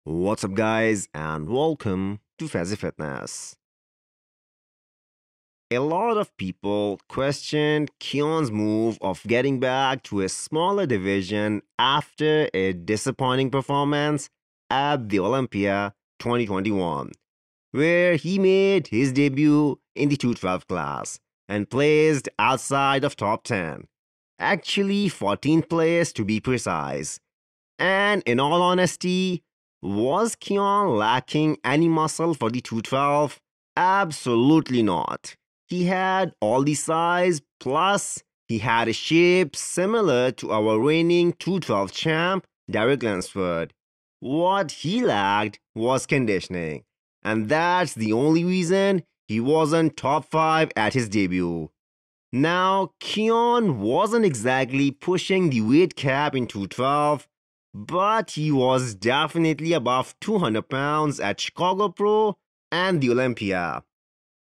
What's up, guys, and welcome to Fazi Fitness. A lot of people questioned Keone's move of getting back to a smaller division after a disappointing performance at the Olympia 2021, where he made his debut in the 212 class and placed outside of top 10. Actually, 14th place to be precise. And in all honesty, was Keone lacking any muscle for the 212? Absolutely not. He had all the size, plus he had a shape similar to our reigning 212 champ, Derek Lansford. What he lacked was conditioning, and that's the only reason he wasn't top 5 at his debut. Now, Keone wasn't exactly pushing the weight cap in 212, but he was definitely above 200 pounds at Chicago Pro and the Olympia.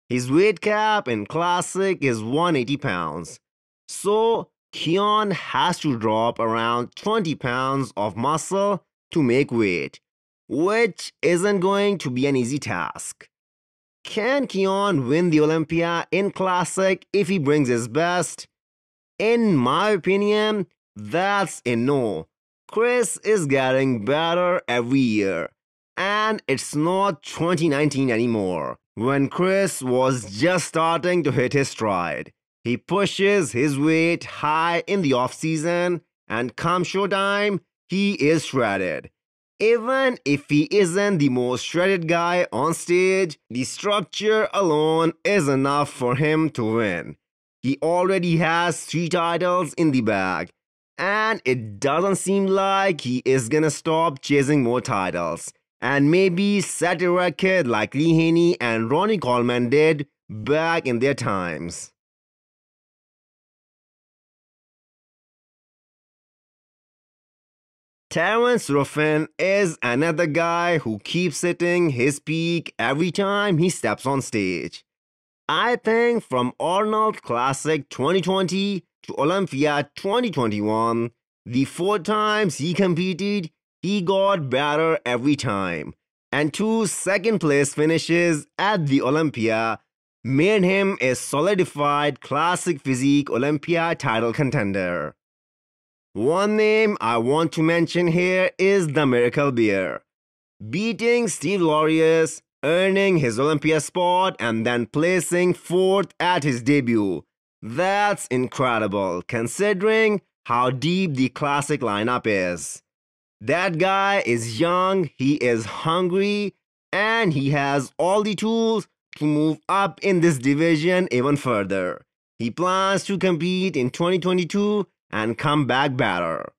His weight cap in Classic is 180 pounds, so Keone has to drop around 20 pounds of muscle to make weight, which isn't going to be an easy task. Can Keone win the Olympia in Classic if he brings his best? In my opinion, that's a no. Chris is getting better every year, and it's not 2019 anymore, when Chris was just starting to hit his stride. He pushes his weight high in the off-season, and come showtime, he is shredded. Even if he isn't the most shredded guy on stage, the structure alone is enough for him to win. He already has 3 titles in the bag, and it doesn't seem like he is gonna stop chasing more titles and maybe set a record like Lee Haney and Ronnie Coleman did back in their times. Terrance is another guy who keeps hitting his peak every time he steps on stage. I think from Arnold Classic 2020 to Olympia 2021, the 4 times he competed, he got better every time. And 2 second place finishes at the Olympia made him a solidified classic physique Olympia title contender. One name I want to mention here is the Miracle Bear. Beating Steve Laureus, earning his Olympia spot, and then placing 4th at his debut. That's incredible considering how deep the classic lineup is. That guy is young, he is hungry, and he has all the tools to move up in this division even further. He plans to compete in 2022 and come back better.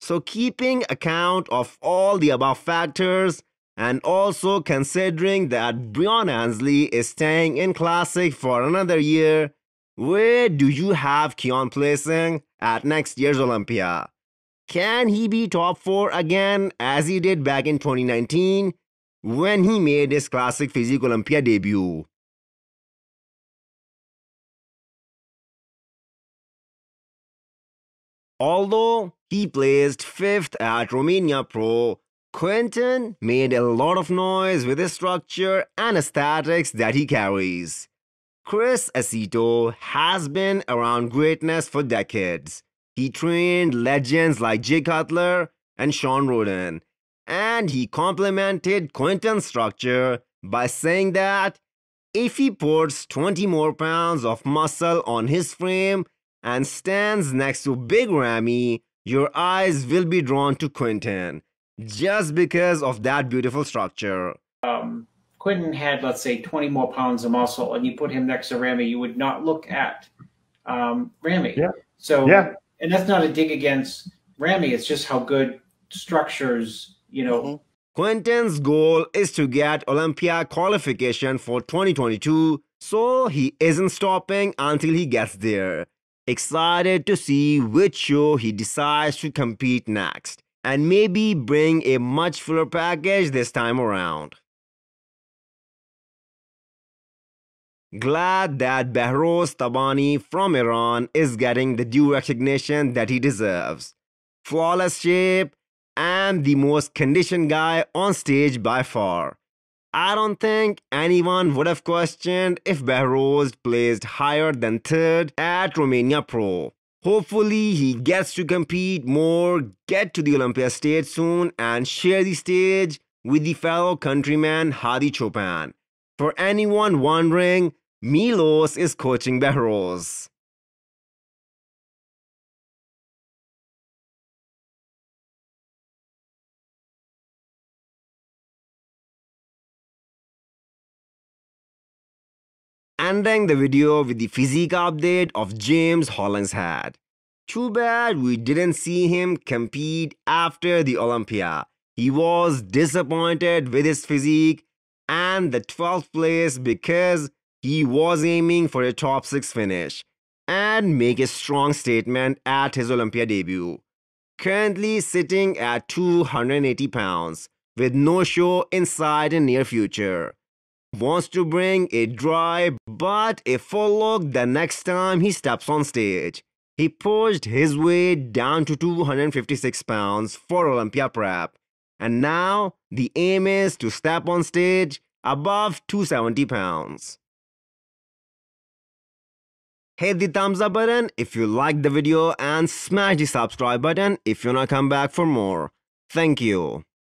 So keeping account of all the above factors and also considering that Breon Ansley is staying in Classic for another year, where do you have Keone placing at next year's Olympia? Can he be top 4 again as he did back in 2019 when he made his Classic Physique Olympia debut? Although he placed 5th at Romania Pro, Quinton made a lot of noise with his structure and aesthetics that he carries. Chris Aceto has been around greatness for decades. He trained legends like Jay Cutler and Sean Roden, and he complimented Quinton's structure by saying that if he puts 20 more pounds of muscle on his frame and stands next to Big Ramy, your eyes will be drawn to Quinton, just because of that beautiful structure. Quinton had, let's say, 20 more pounds of muscle, and you put him next to Ramy, you would not look at Ramy. Yeah. So, yeah. And that's not a dig against Ramy. It's just how good structures, Quinton's goal is to get Olympia qualification for 2022, so he isn't stopping until he gets there. Excited to see which show he decides to compete next, and maybe bring a much fuller package this time around. Glad that Behroz Tabani from Iran is getting the due recognition that he deserves. flawless shape, and the most conditioned guy on stage by far. I don't think anyone would have questioned if Behroz placed higher than third at Romania Pro. Hopefully, he gets to compete more, get to the Olympia stage soon, and share the stage with the fellow countryman Hadi Chopin. For anyone wondering, Milos is coaching Behroz. Ending the video with the physique update of James Hollingshead. Too bad we didn't see him compete after the Olympia. He was disappointed with his physique and the 12th place because he was aiming for a top 6 finish and make a strong statement at his Olympia debut. Currently sitting at 280 pounds with no show in sight in near future. Wants to bring a dry but a full look the next time he steps on stage. He pushed his weight down to 256 pounds for Olympia prep, and now the aim is to step on stage above 270 pounds. Hit the thumbs up button if you liked the video and smash the subscribe button if you wanna come back for more. Thank you.